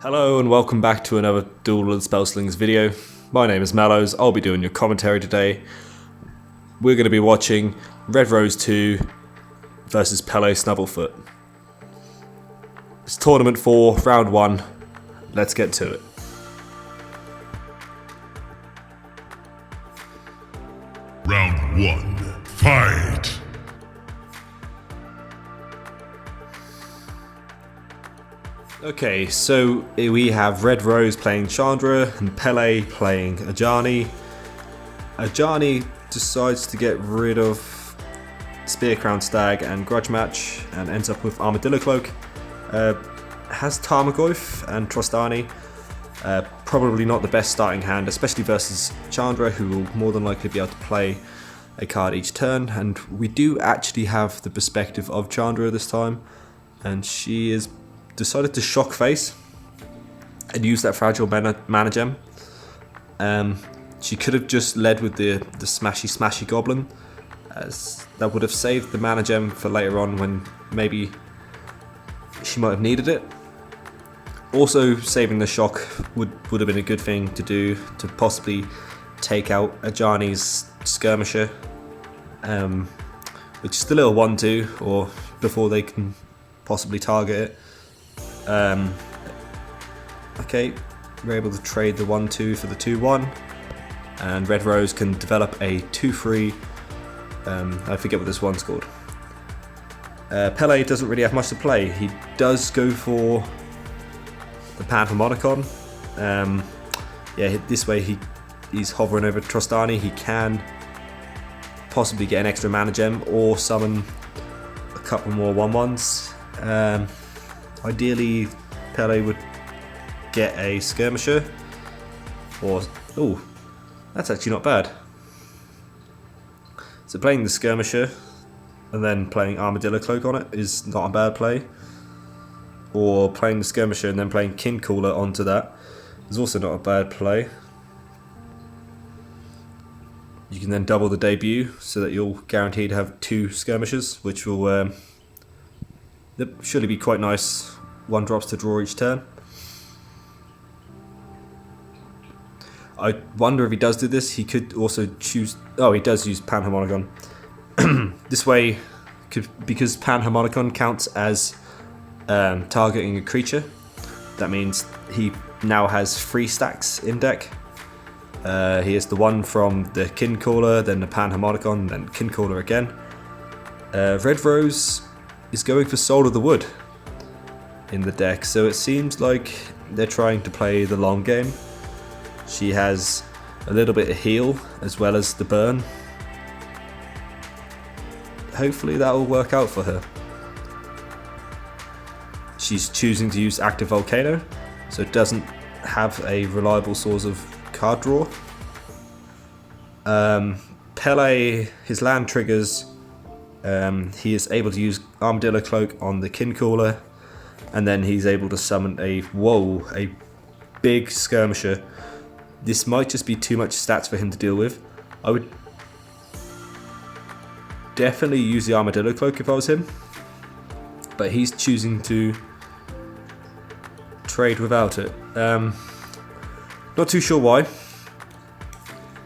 Hello and welcome back to another Duels and Spellslingers video. My name is Mellows. I'll be doing your commentary today. We're going to be watching Redrose 2 versus Pelle Snubbelfot. It's Tournament 4, Round 1. Let's get to it. Round 1, fight! Okay, so we have Redrose playing Chandra and Pelle playing Ajani. Ajani decides to get rid of Spear Crown Stag and Grudge Match and ends up with Armadillo Cloak. Has Tarmogoyf and Trostani. Probably not the best starting hand, especially versus Chandra, who will more than likely be able to play a card each turn. And we do actually have the perspective of Chandra this time, and she is decided to shock face and use that fragile mana gem. She could have just led with the smashy goblin, as that would have saved the mana gem for later on when maybe she might have needed it. Also, saving the shock would have been a good thing to do to possibly take out Ajani's skirmisher, which is still a 1-2 or before they can possibly target it. Okay, we're able to trade the 1-2 for the 2-1, and Redrose can develop a 2-3. I forget what this one's called. Pelle doesn't really have much to play. He does go for the Panharmonicon. Yeah, this way he's hovering over Trostani. He can possibly get an extra mana gem or summon a couple more 1-1s. Ideally, Pelle would get a skirmisher, or that's actually not bad. So playing the skirmisher and then playing Armadillo Cloak on it is not a bad play. Or playing the skirmisher and then playing Kindcaller onto that is also not a bad play. You can then double the debut so that you'll guaranteed to have 2 skirmishers, which will surely be quite nice 1-drops to draw each turn. I wonder if he does do this, he could also choose... Oh, he does use Panharmonicon. This way, because Panharmonicon counts as targeting a creature, that means he now has 3 stacks in deck. He has the one from the Kindcaller, then the Panharmonicon, then Kindcaller again. Redrose is going for Soul of the Wood in the deck, so it seems like they're trying to play the long game. She has a little bit of heal as well as the burn. Hopefully that will work out for her. She's choosing to use Active Volcano, so it doesn't have a reliable source of card draw. Pelle, his land triggers. He is able to use Armadillo Cloak on the Kindcaller, and then he's able to summon a big skirmisher. This might just be too much stats for him to deal with. I would definitely use the Armadillo Cloak if I was him, but he's choosing to trade without it. Not too sure why,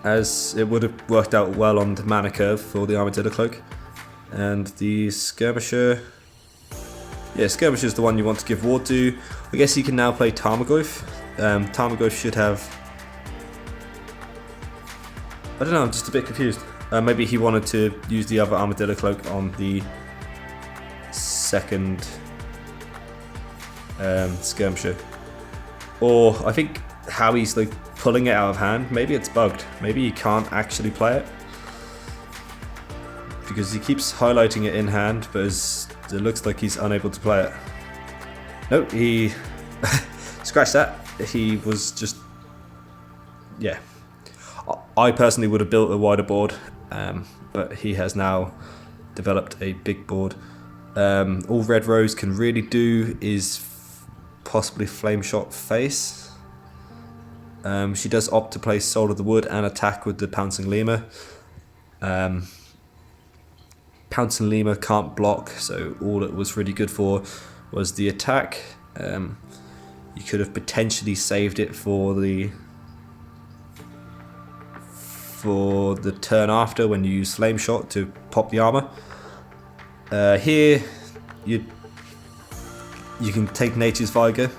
as it would have worked out well on the mana curve for the Armadillo Cloak. And the skirmisher, skirmisher is the one you want to give ward to. I guess he can now play Tarmogoyf. Tarmogoyf should have... I don't know, I'm just a bit confused. Maybe he wanted to use the other Armadillo Cloak on the second skirmisher. Or I think how he's like pulling it out of hand, maybe it's bugged. Maybe he can't actually play it, because he keeps highlighting it in hand, but it looks like he's unable to play it. Nope, he... Scratch that. He was just... Yeah. I personally would have built a wider board, but he has now developed a big board. All Redrose can really do is possibly Flame Shot face. She does opt to play Soul of the Wood and attack with the Pouncing Lemur. Pouncing Lemur can't block, so all it was really good for was the attack. You could have potentially saved it for the turn after when you use Flame Shot to pop the armor. Here, you can take Nature's Vigor,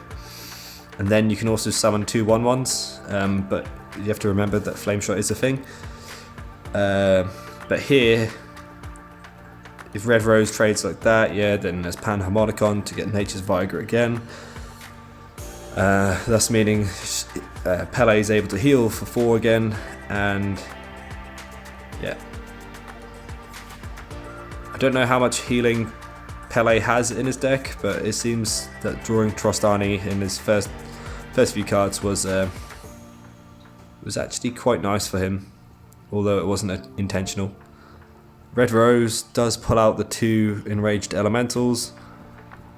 and then you can also summon 2 1/1s, but you have to remember that Flame Shot is a thing. But here, if Redrose trades like that, yeah, then there's Panharmonicon to get Nature's Vigor again. Thus meaning Pelle is able to heal for 4 again, and yeah. I don't know how much healing Pelle has in his deck, but it seems that drawing Trostani in his first few cards was actually quite nice for him, although it wasn't intentional. Redrose does pull out the 2 enraged elementals.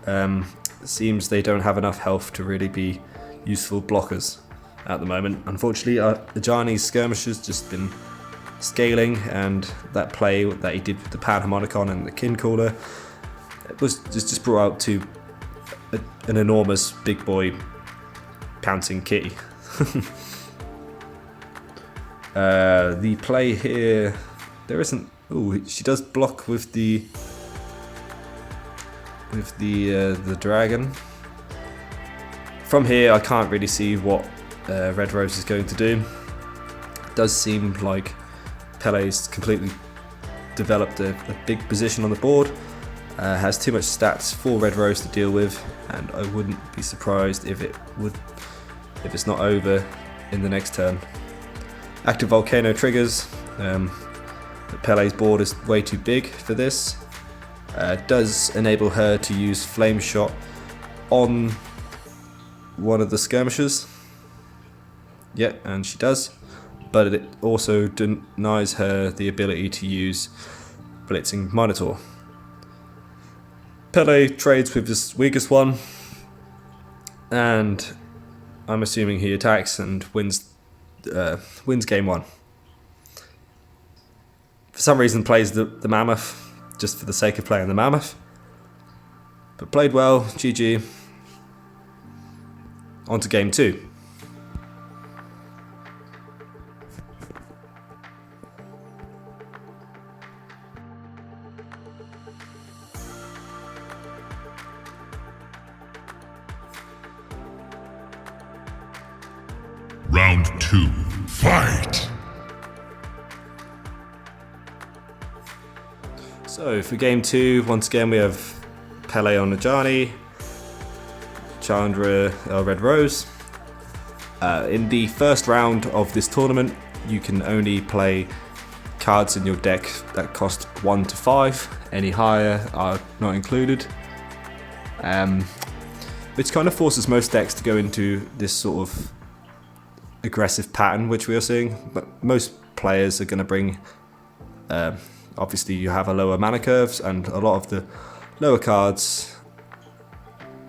It seems they don't have enough health to really be useful blockers at the moment. Unfortunately, Ajani's skirmish has just been scaling, and that play that he did with the Panharmonicon and the Kin Caller, it was just brought out to an enormous big boy pouncing kitty. The play here, there isn't. Oh, she does block with the dragon. From here, I can't really see what Redrose is going to do. It does seem like Pelle's completely developed a big position on the board. Has too much stats for Redrose to deal with, and I wouldn't be surprised if it's not over in the next turn. Active Volcano triggers. Pelle's board is way too big for this. Does enable her to use Flame Shot on one of the skirmishers. Yeah, and she does. But it also denies her the ability to use Blitzing Minotaur. Pelle trades with his weakest one, and I'm assuming he attacks and wins game 1. For some reason plays the Mammoth, just for the sake of playing the Mammoth. But played well, GG. On to game 2. Round 2, fight! So for game 2, once again we have Pelle on Ajani, Chandra Redrose. In the first round of this tournament, you can only play cards in your deck that cost 1 to 5. Any higher are not included. Which kind of forces most decks to go into this sort of aggressive pattern which we are seeing, but most players are going to bring obviously you have a lower mana curves, and a lot of the lower cards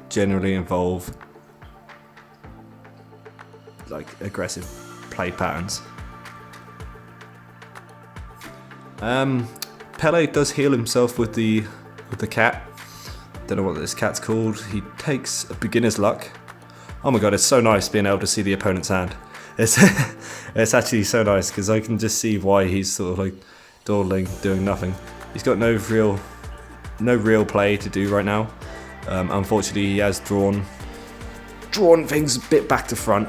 generally involve like aggressive play patterns. Pelle does heal himself with the cat. Don't know what this cat's called. He takes a beginner's luck. Oh my god, it's so nice being able to see the opponent's hand. It's actually so nice because I can just see why he's sort of like dawdling, doing nothing. He's got no real play to do right now. Unfortunately, he has drawn things a bit back to front.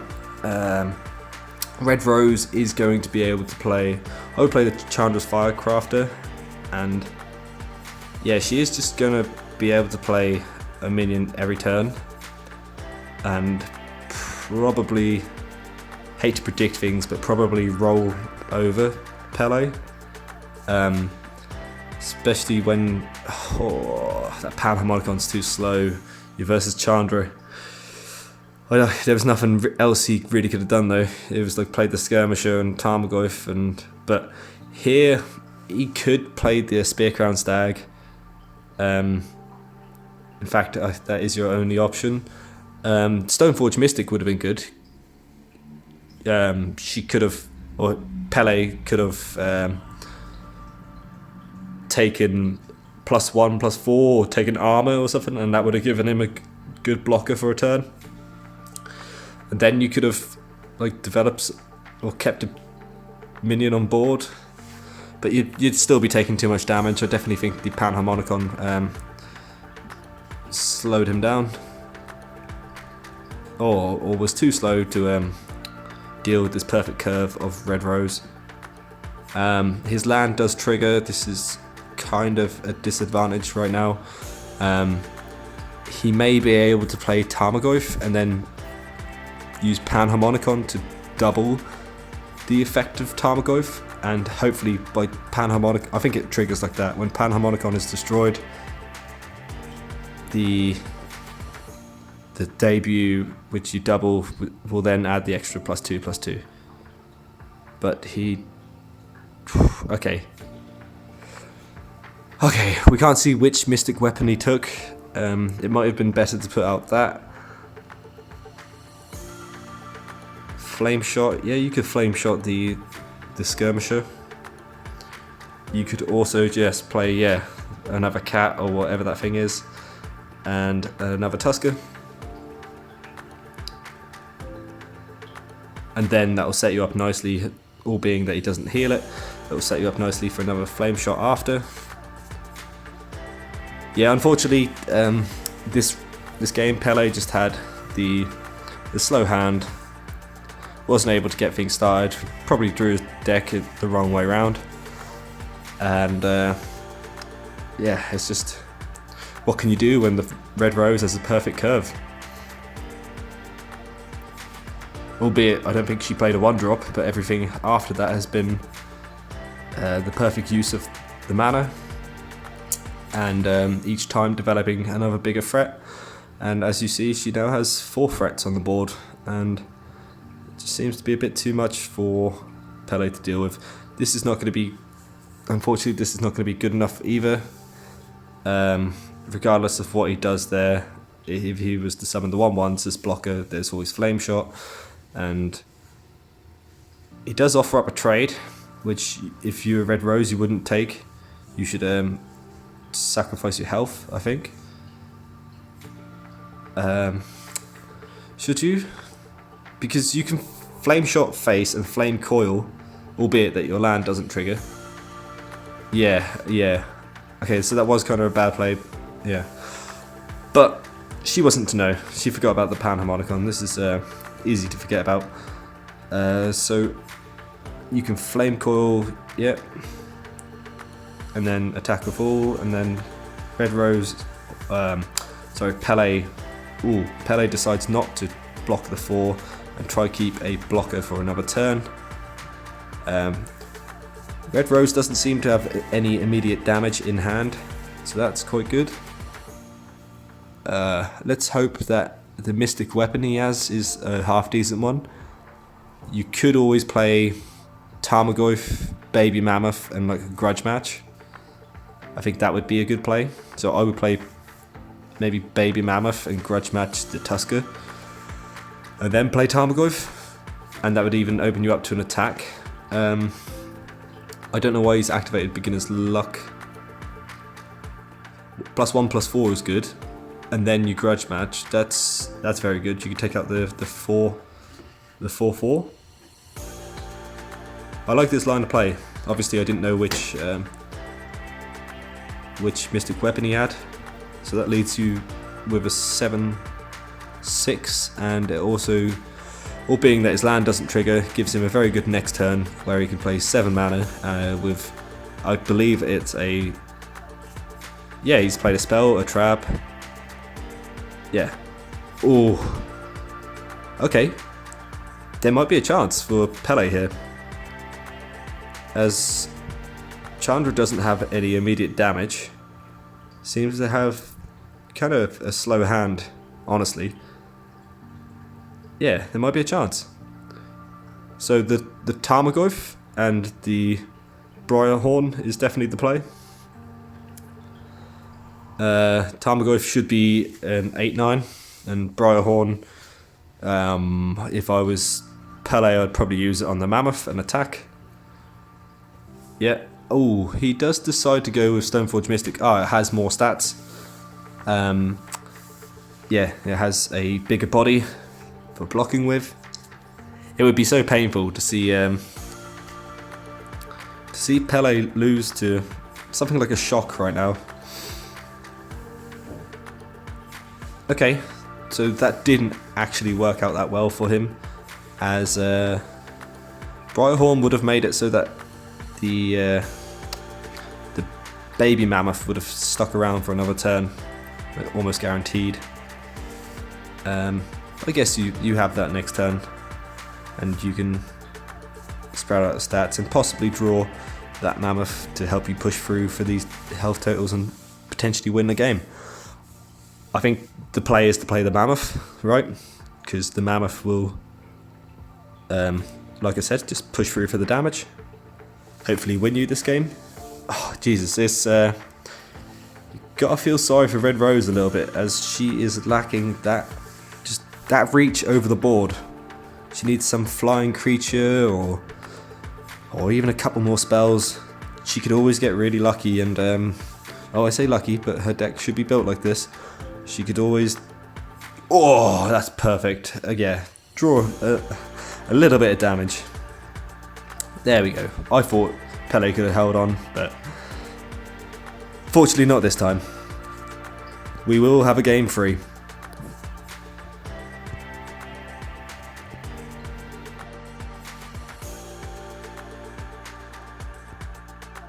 Redrose is going to be able to play. I would play the Chandra's Firecrafter, and yeah, she is just going to be able to play a minion every turn, and probably, hate to predict things, but probably roll over Pelle. Especially when that Panharmonicon's too slow. You're versus Chandra. There was nothing else he really could have done though. It was like played the Skirmisher and Tarmogoyf, but here he could play the Spear Crown Stag. In fact, that is your only option. Stoneforge Mystic would have been good. She could have, or Pelle could have taken +1/+4 or taken armor or something, and that would have given him a good blocker for a turn. And then you could have like developed or kept a minion on board, but you'd still be taking too much damage. I definitely think the Panharmonicon slowed him down, or was too slow to deal with this perfect curve of Redrose. His land does trigger. This is kind of a disadvantage right now. He may be able to play Tarmogoyf and then use Panharmonicon to double the effect of Tarmogoyf, and hopefully by Panharmonicon, I think it triggers like that. When Panharmonicon is destroyed, the debut, which you double, will then add the extra +2/+2. But he... Okay, we can't see which mystic weapon he took. It might have been better to put out that. Flame shot, yeah, you could flame shot the skirmisher. You could also just play, yeah, another cat or whatever that thing is, and another Tusker. And then that will set you up nicely, all being that he doesn't heal it. It will set you up nicely for another flame shot after. Yeah, unfortunately, this game, Pelle just had the slow hand. Wasn't able to get things started. Probably drew his deck the wrong way around. And yeah, it's just, what can you do when the Redrose has a perfect curve? Albeit, I don't think she played a 1-drop, but everything after that has been the perfect use of the mana, and each time developing another bigger threat. And as you see, she now has 4 threats on the board, and it just seems to be a bit too much for Pelle to deal with. This is not going to be, unfortunately, this is not going to be good enough either. Regardless of what he does there, if he was to summon the 1/1s as blocker, there's always Flame Shot. And he does offer up a trade, which if you're a Redrose you wouldn't take. You should sacrifice your health, I think. Should you? Because you can Flame Shot face and Flame Coil, albeit that your land doesn't trigger. Yeah. Okay, so that was kind of a bad play. Yeah. But she wasn't to know. She forgot about the Panharmonicon. This is easy to forget about. So you can Flame Coil, yep, and then attack with all, and then Redrose, Pelle. Pelle decides not to block the 4 and try keep a blocker for another turn. Redrose doesn't seem to have any immediate damage in hand, so that's quite good. Let's hope that the mystic weapon he has is a half decent one. You could always play Tarmogoyf, Baby Mammoth, and like a grudge match. I think that would be a good play. So I would play maybe Baby Mammoth and grudge match the Tusker, and then play Tarmogoyf, and that would even open you up to an attack. I don't know why he's activated Beginner's Luck. +1/+4 is good. And then you grudge match. That's very good. You can take out the 4/4. I like this line of play. Obviously, I didn't know which mystic weapon he had, so that leaves you with a 7/6, and it also, all being that his land doesn't trigger, gives him a very good next turn where he can play 7 mana with, I believe it's a, yeah, he's played a spell, a trap. Yeah. Oh. Okay. There might be a chance for Pelle here, as Chandra doesn't have any immediate damage. Seems to have kind of a slow hand, honestly. Yeah, there might be a chance. So the Tarmogoyf and the Briarhorn is definitely the play. Tarmogoyf should be an 8/9, and Briarhorn, if I was Pelle, I'd probably use it on the Mammoth and attack. Yeah. Oh, he does decide to go with Stoneforge Mystic. It has more stats. Yeah, it has a bigger body, for blocking with. It would be so painful to see Pelle lose to something like a shock right now. Okay, so that didn't actually work out that well for him, as Briarhorn would have made it so that the baby mammoth would have stuck around for another turn, almost guaranteed. I guess you have that next turn, and you can spread out the stats and possibly draw that mammoth to help you push through for these health totals and potentially win the game. I think the play is to play the mammoth, right? Because the mammoth will, like I said, just push through for the damage. Hopefully win you this game. Oh, Jesus, this you gotta feel sorry for Redrose a little bit, as she is lacking that reach over the board. She needs some flying creature or even a couple more spells. She could always get really lucky, and I say lucky, but her deck should be built like this. She could always... Oh, that's perfect. Yeah, draw a little bit of damage. There we go. I thought Pelle could have held on, but fortunately not this time. We will have a game 3.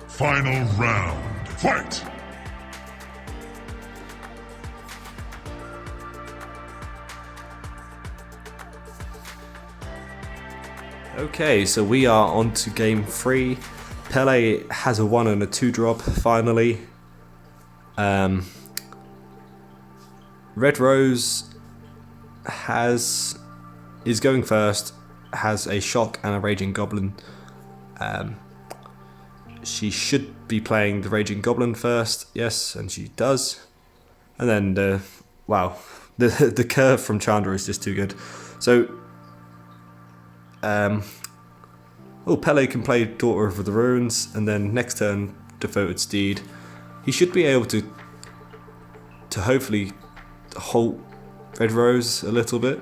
Final round. Fight! Okay, so we are on to game 3. Pelle has a 1 and a 2 drop finally. Redrose is going first, has a shock and a raging goblin. She should be playing the raging goblin first, yes, and she does. And then wow, the curve from Chandra is just too good. So Pelle can play Daughter of the Runes, and then next turn Devoted Steed. He should be able to hopefully halt Redrose a little bit.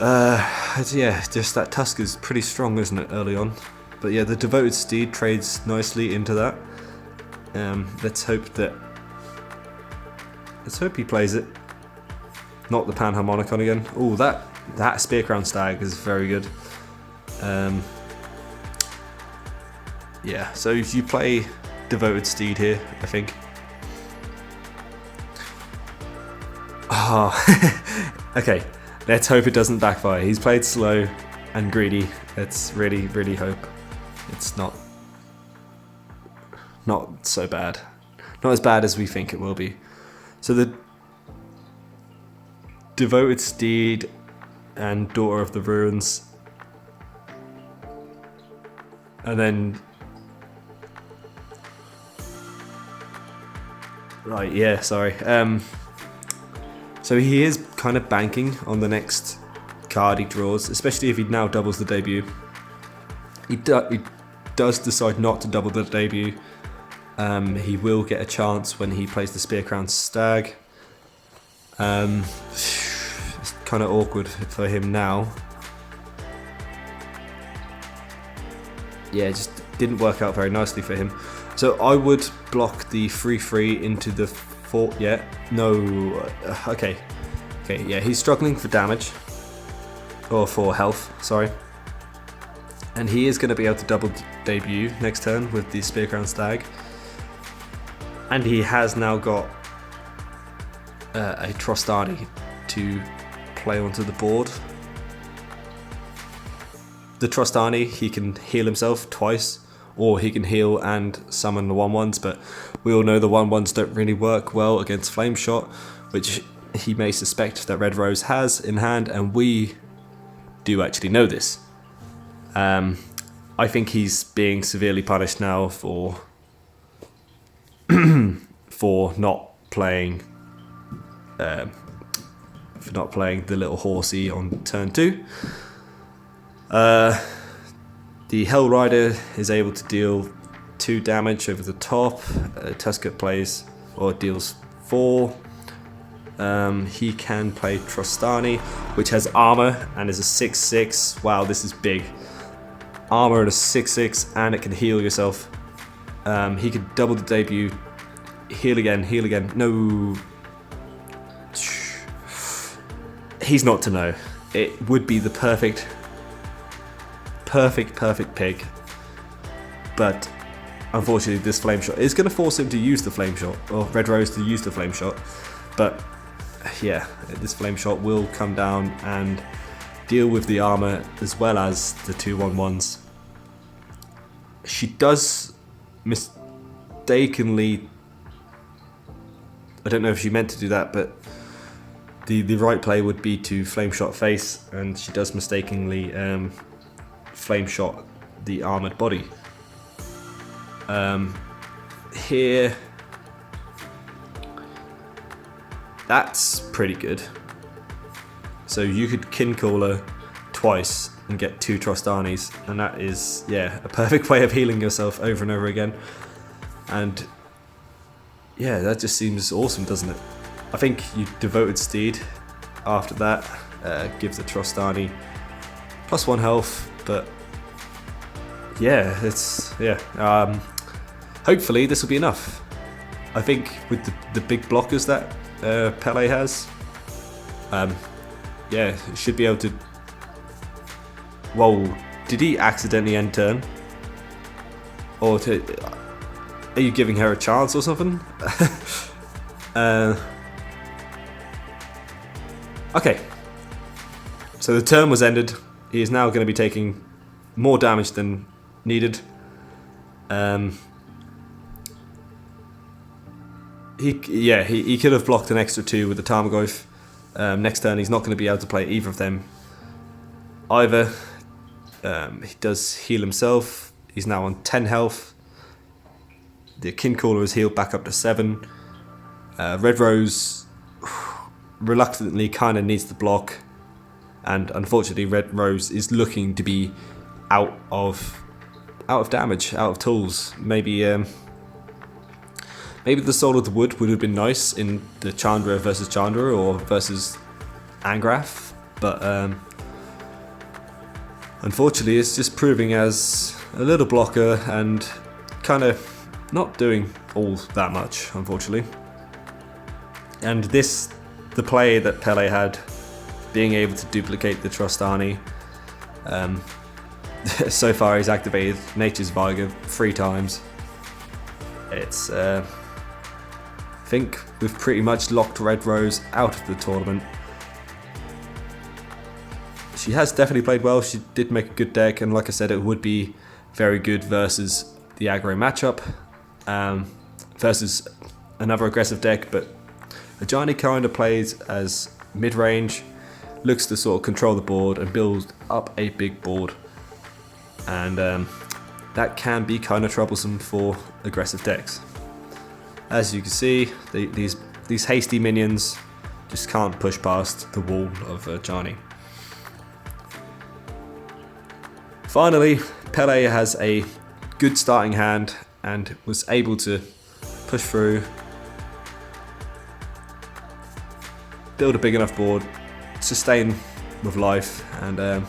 Yeah, just that Tusk is pretty strong, isn't it, early on? But yeah, the Devoted Steed trades nicely into that. Let's hope he plays it. Not the Panharmonicon again. Oh, that Spear Crown Stag is very good. Yeah, so if you play Devoted Steed here, I think. Okay, let's hope it doesn't backfire. He's played slow and greedy. Let's really, really hope it's not so bad. Not as bad as we think it will be. So the Devoted Steed and Daughter of the Runes. And then... Right, yeah, sorry. So he is kind of banking on the next card he draws, especially if he now doubles the debut. He does decide not to double the debut. He will get a chance when he plays the Spear Crown Stag. It's kind of awkward for him now. Yeah, it just didn't work out very nicely for him. So I would block the 3/3 into the 4. Yeah, no. Okay, yeah, he's struggling for damage. Or for health, sorry. And he is going to be able to double debut next turn with the Spear Crown Stag. And he has now got a Trostani to play onto the board. The Trostani, he can heal himself twice, or he can heal and summon the 1/1s, but we all know the 1/1s don't really work well against Flame Shot, which he may suspect that Redrose has in hand, and we do actually know this. I think he's being severely punished now for not playing the little horsey on turn 2. The Hell Rider is able to deal 2 damage over the top. Tusker plays or deals 4. He can play Trostani, which has armor and is a 6/6. Wow, this is big. Armor and a 6/6, and it can heal yourself. He could double the debut. Heal again, heal again. No. He's not to know. It would be the perfect pick. But unfortunately, this flame shot is going to force him to use the flame shot, or Redrose to use the flame shot. But yeah, this flame shot will come down and deal with the armor as well as the 2/1/1s. She does mistakenly, I don't know if she meant to do that, but the right play would be to flame shot face, and she does mistakenly flame shot the armored body. Here, that's pretty good. So you could kin call her twice and get 2 Trostanis, and that is, yeah, a perfect way of healing yourself over and over again. And yeah, that just seems awesome, doesn't it? I think you Devoted Steed after that gives the Trostani +1 health, but yeah, it's, yeah. Hopefully this will be enough. I think with the big blockers that Pelle has, yeah, should be able to. Whoa, did he accidentally end turn? Or are you giving her a chance or something? Okay, so the turn was ended. He is now going to be taking more damage than needed. He could have blocked an extra 2 with the Tarmogoyf. Next turn he's not going to be able to play either of them either. He does heal himself. He's now on 10 health. The Kincaller is healed back up to 7. Redrose reluctantly kind of needs to block, and unfortunately Redrose is looking to be out of damage, out of tools. Maybe the Soul of the Wood would have been nice in the Chandra versus Chandra or versus Angrath, but unfortunately it's just proving as a little blocker and kind of not doing all that much, unfortunately. And the play that Pelle had, being able to duplicate the Trostani, so far he's activated Nature's Vigor 3 times. It's I think we've pretty much locked Redrose out of the tournament. She has definitely played well. She did make a good deck, and like I said, it would be very good versus the aggro matchup, versus another aggressive deck. But Ajani kind of plays as mid-range, looks to sort of control the board and build up a big board, and that can be kind of troublesome for aggressive decks. As you can see, these hasty minions just can't push past the wall of Ajani. Finally, Pelle has a good starting hand and was able to push through, build a big enough board, sustain with life, and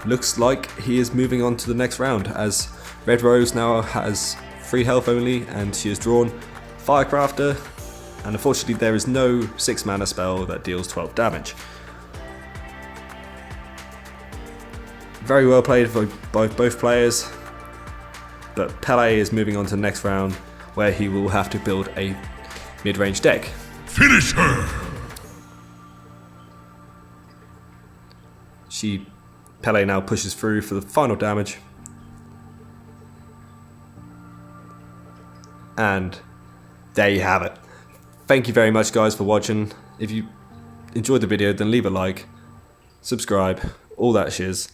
looks like he is moving on to the next round, as Redrose now has 3 health only, and she has drawn Firecrafter, and unfortunately there is no 6 mana spell that deals 12 damage. Very well played by both players, but Pelle is moving on to the next round, where he will have to build a mid-range deck. Finish her! Pelle now pushes through for the final damage. And there you have it. Thank you very much, guys, for watching. If you enjoyed the video, then leave a like, subscribe, all that shiz.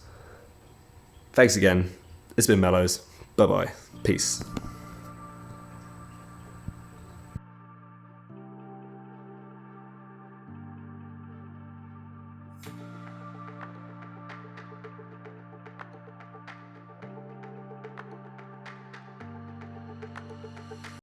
Thanks again. It's been Mellows. Bye bye. Peace.